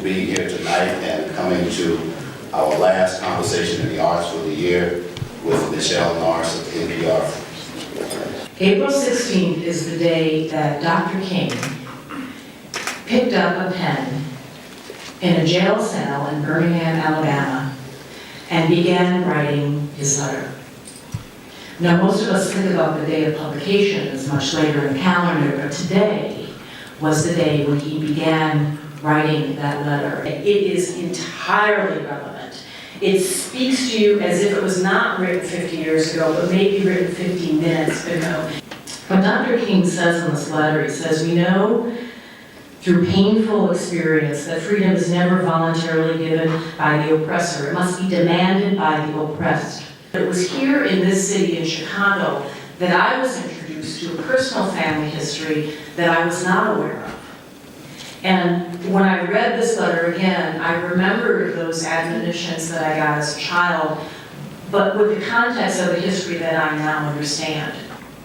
for being here tonight and coming to our last conversation in the arts for the year with Michele Norris of NPR. April 16th is the day that Dr. King picked up a pen in a jail cell in Birmingham, Alabama, and began writing his letter. Now, most of us think about the day of publication as much later in the calendar, but today was the day when he began writing that letter. It is entirely relevant. It speaks to you as if it was not written 50 years ago, but maybe written 50 minutes ago. What Dr. King says in this letter, he says, "We know through painful experience that freedom is never voluntarily given by the oppressor. It must be demanded by the oppressed." It was here in this city in Chicago that I was introduced to a personal family history that I was not aware of. And when I read this letter again, I remembered those admonitions that I got as a child, but with the context of the history that I now understand.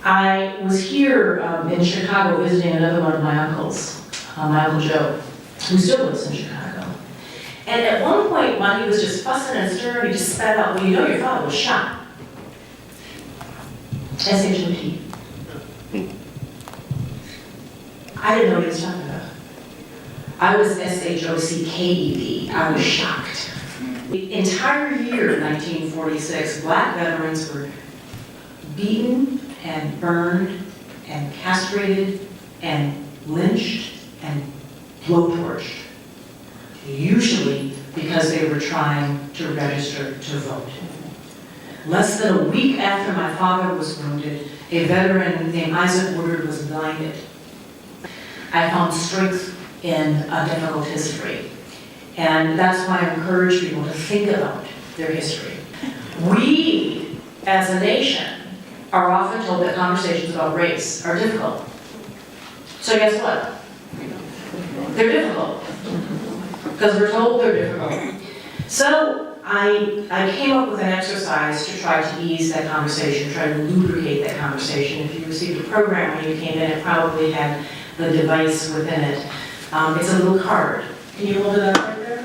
I was here in Chicago visiting another one of my uncles, my Uncle Joe, who still lives in Chicago. And at one point, while he was just fussing and stirring, he just spat out, "Well, you know your father was shot." S-H-O-T. I didn't know what he was talking about. I was S-H-O-C-K-E-D. I was shocked. The entire year of 1946, Black veterans were beaten and burned and castrated and lynched and blowtorched, usually because they were trying to register to vote. Less than a week after my father was wounded, a veteran named Isaac Woodard was blinded. I found strength in a difficult history, and that's why I encourage people to think about their history. We, as a nation, are often told that conversations about race are difficult. So guess what? They're difficult, because we're told they're difficult. So I came up with an exercise to try to ease that conversation, try to lubricate that conversation. If you received a program when you came in, it probably had the device within it. It's a little card. Can you hold it up right there?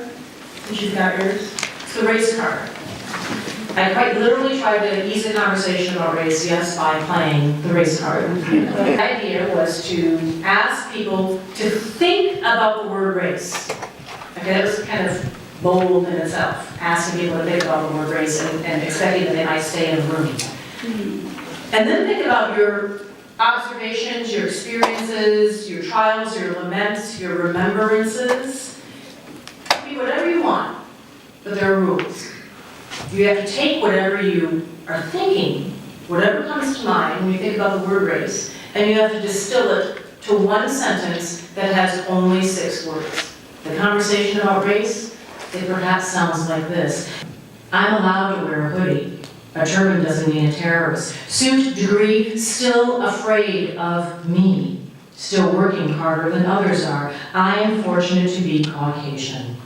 Since you've got yours? It's the race card. I quite literally tried to ease the conversation about race, yes, by playing the race card. The idea was to ask people to think about the word race. Okay, that was kind of bold in itself, asking people to think about the word race and expecting that they might stay in the room. And then think about your observations, your experiences, your trials, your laments, your remembrances. Be whatever you want, but there are rules. You have to take whatever you are thinking, whatever comes to mind when you think about the word race, and you have to distill it to one sentence that has only 6 words. The conversation about race, it perhaps sounds like this. I'm allowed to wear a hoodie. A turban doesn't mean a terrorist. Suit, degree, still afraid of me. Still working harder than others are. I am fortunate to be Caucasian.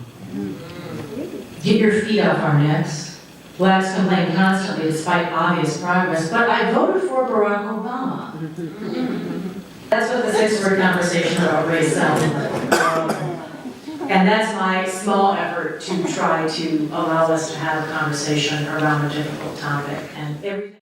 Get your feet off our necks. Blacks complain constantly despite obvious progress, but I voted for Barack Obama. That's what the 6-word conversation about race sounds like. And that's my small effort to try to allow us to have a conversation around a difficult topic. And everything